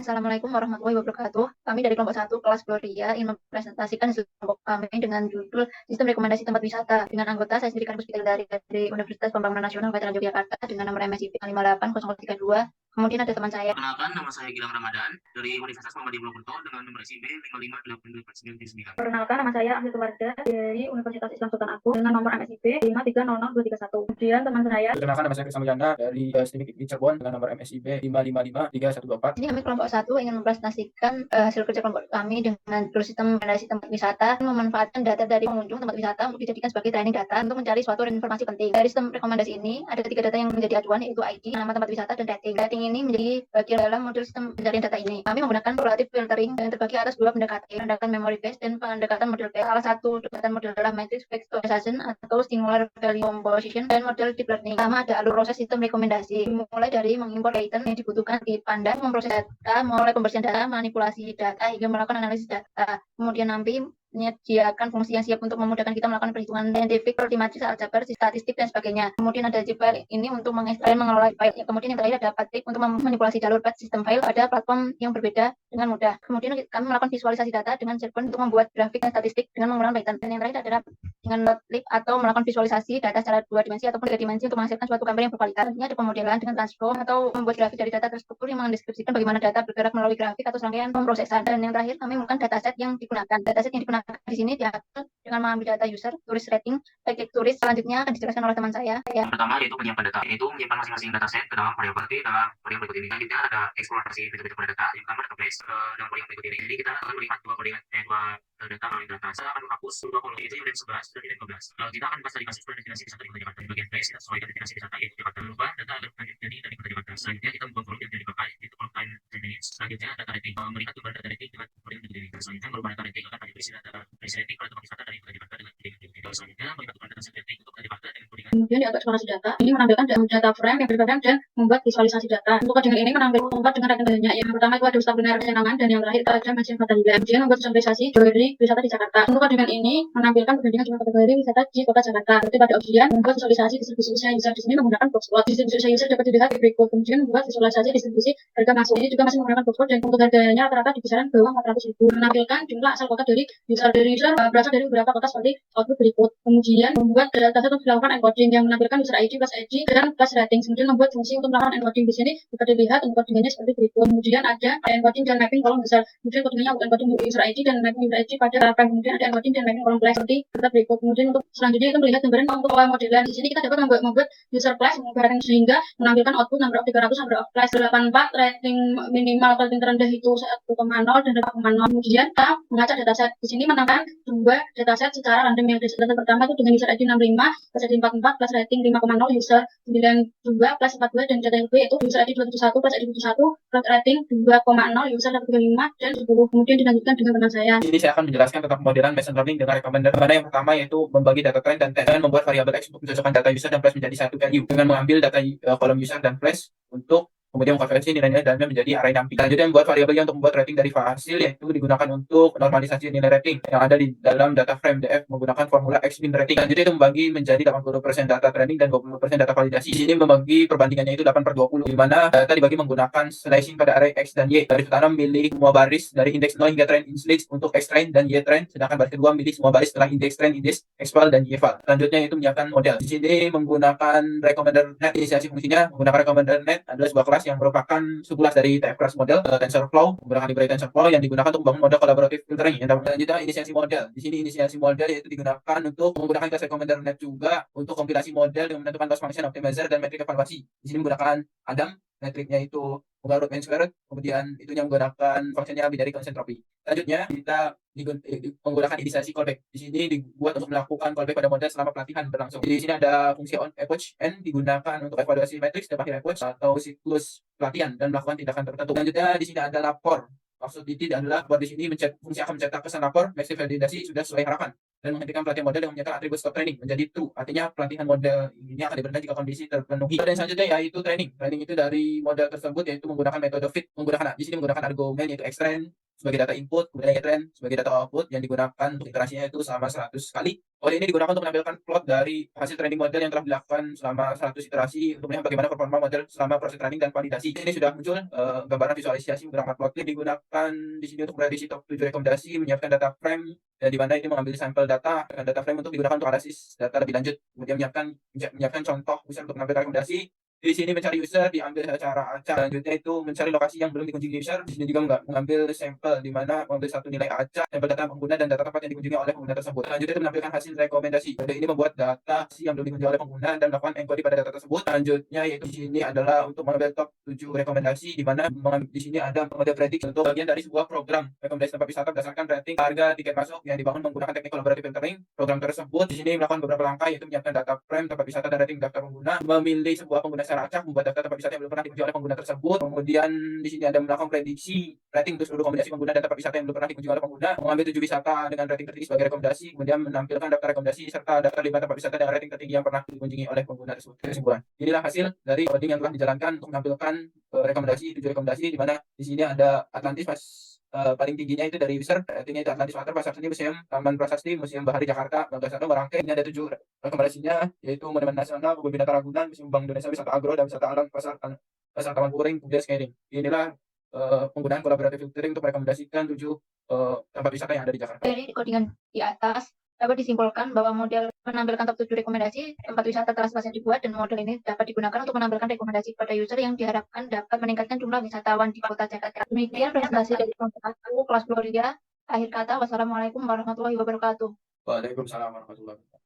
Assalamualaikum warahmatullahi wabarakatuh. Kami dari kelompok 1 kelas Gloria ingin mempresentasikan hasil kelompok kami dengan judul Sistem Rekomendasi Tempat Wisata. Dengan anggota saya sendiri Kampus dari Universitas Pembangunan Nasional Veteran Yogyakarta dengan nomor MSIP 580032. Kemudian ada teman saya. Perkenalkan, nama saya Gilang Ramadan dari Universitas Muhammadiyah Purwokerto dengan nomor SIB 558249. Perkenalkan, nama saya Ahli Keluarga dari Universitas Islam Sultan Agung dengan nomor MSIP 5300231. Kemudian teman saya. Perkenalkan, nama saya Krisamulyana dari STIMIK IPI Cirebon dengan nomor MSIB 5553124. Ini kami kelompok 1 ingin mempresentasikan hasil kerja kelompok kami dengan judul Sistem Rekomendasi Tempat Wisata, memanfaatkan data dari pengunjung tempat wisata untuk dijadikan sebagai training data untuk mencari suatu informasi penting. Dari sistem rekomendasi ini ada 3 data yang menjadi acuan, yaitu ID, nama tempat wisata, dan rating. Rating ini menjadi bagian dalam modul sistem pencarian data ini. Kami menggunakan relative filtering yang terbagi atas 2 pendekatan, pendekatan memory based dan pendekatan model based. Salah satu pendekatan model adalah matrix factorization atau singular value composition dan model deep learning. Pertama ada alur proses sistem rekomendasi, mulai dari mengimpor item yang dibutuhkan dipandang, memproses data, mulai pembersihan data, manipulasi data, hingga melakukan analisis data. Kemudian nanti menyediakan fungsi yang siap untuk memudahkan kita melakukan perhitungan saintifik, matematis, aljabar, statistik, dan sebagainya. Kemudian ada zip file ini untuk mengekstrak dan mengelola file. Kemudian yang terakhir ada path untuk memanipulasi jalur path sistem file pada platform yang berbeda dengan mudah. Kemudian kami melakukan visualisasi data dengan SharePoint untuk membuat grafik dan statistik dengan menggunakan Python. Dan yang terakhir adalah dengan Matplotlib atau melakukan visualisasi data secara 2 dimensi ataupun 3 dimensi untuk menghasilkan suatu gambar yang berkualitas. Ini ada pemodelan dengan transform atau membuat grafik dari data terstruktur yang mendeskripsikan bagaimana data bergerak melalui grafik atau serangkaian pemrosesan. Dan yang terakhir kami menggunakan dataset yang digunakan. Dataset yang digunakan di sini diatur dengan mengambil data user, turis rating, baik turis. Selanjutnya akan dijelaskan oleh teman saya. Yang pertama yaitu penyimpanan data, yaitu menyimpan masing-masing dataset ke dalam variabel dalam variabel berikut ini. Selanjutnya ada eksplorasi fitur-fitur pada data. Yang pertama database dalam variabel berikut ini. Jadi kita akan melihat dua data melalui data. Saya akan menghapus dua kolom ini yang 11 dan 15. Kita akan pas tadi kasih destinasi wisata di Kota Jakarta. Di bagian place kita sesuaikan destinasi wisata yaitu Jakarta. Lupa data agar jadi dari Kota Jakarta. Selanjutnya kita membuat kolom yang tidak dipakai yaitu kolom time 10 minutes. Selanjutnya data rating, melihat jumlah data rating dengan kolom yang tidak dipakai. Selanjutnya berupa data rating akan berisi data rating pada tempat wisata dari Kota Jakarta dengan selanjutnya melihat data set rating untuk Kota Jakarta dengan kodingan. Kemudian di eksplorasi data ini menampilkan data frame yang berbeda dan membuat visualisasi data. Untuk kodingan ini menampilkan tempat dengan rating banyak. Yang pertama itu ada wisata kuliner penyenangan dan yang terakhir itu ada mention Fathahillah. Kemudian membuat visualisasi dari wisata di Jakarta. Untuk kodingan ini menampilkan perbandingan jumlah kategori wisata di Kota Jakarta. Seperti pada opsian membuat visualisasi distribusi usia user di sini menggunakan boxplot. Distribusi usia user dapat dilihat di berikut. Kemudian membuat visualisasi distribusi harga masuk. Ini juga masih menggunakan boxplot dan untuk harganya rata-rata di kisaran bawah 400.000. Menampilkan jumlah asal kota dari user berasal dari beberapa kota seperti output berikut. Kemudian membuat data untuk dilakukan encoding yang menampilkan user ID plus ID dan plus rating. Kemudian membuat fungsi untuk melakukan encoding di sini dapat dilihat encodingannya seperti berikut. Kemudian ada encoding dan mapping kolom besar. Kemudian encodingnya encoding user ID dan mapping user ID pada frame. Kemudian ada encoding dan mapping kolom flash seperti berikut. Kemudian untuk selanjutnya itu melihat gambaran untuk modelan. Di sini kita dapat membuat user flash menggambarkan sehingga menampilkan output number of 300, number of flash 84, rating minimal rating terendah itu 1,0 dan 2,0. Kemudian kita mengacak dataset. Di sini menampilkan dua dataset secara random. Yang data pertama itu dengan user ID 65 plus ID 44 plus rating 5,0, user 92 plus 42, dan data yang kedua yaitu user ID 271 plus ID 71 plus rating 2,0, user 135 dan 10. Kemudian dilanjutkan dengan teman saya. Jadi saya akan menjelaskan tentang pemodelan machine learning dengan recommender. Mana yang pertama yaitu membagi data trend dan test dengan membuat variabel X untuk mencocokkan data user dan flash menjadi satu value dengan mengambil data kolom user dan flash untuk kemudian mengkonversi nilai-nilai dalamnya menjadi array dumping. Selanjutnya membuat variabelnya untuk membuat rating dari hasil, yaitu digunakan untuk normalisasi nilai rating yang ada di dalam data frame DF menggunakan formula X-min rating. Selanjutnya itu membagi menjadi 80% data training dan 20% data validasi. Di sini membagi perbandingannya itu 8/20, di mana data dibagi menggunakan slicing pada array X dan Y. Baris pertama milih semua baris dari indeks 0 hingga trend index untuk X trend dan Y trend, sedangkan baris kedua milih semua baris setelah indeks trend, indeks X val dan Y val. Selanjutnya itu menyiapkan model. Di sini menggunakan recommender net. Inisiasi fungsinya menggunakan recommender net adalah sebuah kelas yang merupakan subkelas dari TF class model TensorFlow, menggunakan library TensorFlow yang digunakan untuk membangun model collaborative filtering. Yang selanjutnya inisiasi model. Di sini inisiasi model yaitu digunakan untuk menggunakan kelas recommender net juga untuk kompilasi model dengan menentukan loss function optimizer dan metrik evaluasi. Di sini menggunakan Adam, metriknya itu menggunakan root mean squared, kemudian itunya menggunakan fungsinya binary constant entropy. Selanjutnya kita menggunakan inisiasi callback. Di sini dibuat untuk melakukan callback pada model selama pelatihan berlangsung. Jadi di sini ada fungsi on approach n digunakan untuk evaluasi matrix dan akhir approach atau siklus pelatihan dan melakukan tindakan tertentu. Selanjutnya di sini ada lapor. Maksud DT adalah buat di sini fungsi akan mencetak pesan lapor massive validasi sudah sesuai harapan dan menghentikan pelatihan model dengan mencetak atribut stop training menjadi true. Artinya pelatihan model ini akan diberhentikan jika kondisi terpenuhi. Dan selanjutnya yaitu training. Training itu dari model tersebut yaitu menggunakan metode fit menggunakan di sini menggunakan argumen yaitu extend, sebagai data input, kemudian trend sebagai data output yang digunakan untuk iterasinya itu selama 100 kali. Kode ini digunakan untuk menampilkan plot dari hasil training model yang telah dilakukan selama 100 iterasi untuk melihat bagaimana performa model selama proses training dan validasi. Ini sudah muncul gambaran visualisasi beberapa plot. Ini digunakan di sini untuk prediksi top 7 rekomendasi, menyiapkan data frame di mana ini mengambil sampel data dengan data frame untuk digunakan untuk analisis data lebih lanjut. Kemudian menyiapkan contoh user untuk mengambil rekomendasi. Di sini mencari user diambil cara acak. Selanjutnya itu mencari lokasi yang belum dikunjungi user. Di sini juga mengambil sampel di mana mengambil satu nilai acak, sampel data pengguna dan data tempat yang dikunjungi oleh pengguna tersebut. Selanjutnya itu menampilkan hasil rekomendasi. Kode ini membuat data yang belum dikunjungi oleh pengguna dan melakukan encoding pada data tersebut. Selanjutnya yaitu di sini adalah untuk mengambil top 7 rekomendasi di mana di sini ada model prediksi untuk bagian dari sebuah program rekomendasi tempat wisata berdasarkan rating harga tiket masuk yang dibangun menggunakan teknik collaborative filtering. Program tersebut di sini melakukan beberapa langkah yaitu menyiapkan data frame tempat wisata dan rating daftar pengguna, memilih sebuah pengguna secara acak, membuat daftar tempat wisata yang belum pernah dikunjungi oleh pengguna tersebut. Kemudian di sini ada melakukan prediksi rating untuk seluruh rekomendasi pengguna dan tempat wisata yang belum pernah dikunjungi oleh pengguna, mengambil 7 wisata dengan rating tertinggi sebagai rekomendasi, kemudian menampilkan daftar rekomendasi serta daftar 5 tempat wisata dengan rating tertinggi yang pernah dikunjungi oleh pengguna tersebut. Kesimpulan, inilah hasil dari coding yang telah dijalankan untuk menampilkan rekomendasi 7 rekomendasi di mana di sini ada Atlantis paling tingginya itu dari user, ratingnya itu Atlantis Water, Pasar Seni, Museum Taman Prasasti, Museum Bahari Jakarta, Bangga Merangke. Ini ada 7 rekomendasinya yaitu Monumen Nasional, Kebun Binatang Ragunan, Museum Bank Indonesia, Wisata Agro dan Wisata Alam, Pasar Taman Puring, kemudian Scaring. Inilah penggunaan collaborative filtering untuk merekomendasikan 7 tempat wisata yang ada di Jakarta. Dari codingan di atas dapat disimpulkan bahwa model menampilkan top 7 rekomendasi tempat wisata telah selesai dibuat dan model ini dapat digunakan untuk menampilkan rekomendasi kepada user yang diharapkan dapat meningkatkan jumlah wisatawan di kota Jakarta. Demikian presentasi dari kelompok aku, kelas Gloria. Akhir kata, wassalamualaikum warahmatullahi wabarakatuh. Waalaikumsalam warahmatullahi wabarakatuh.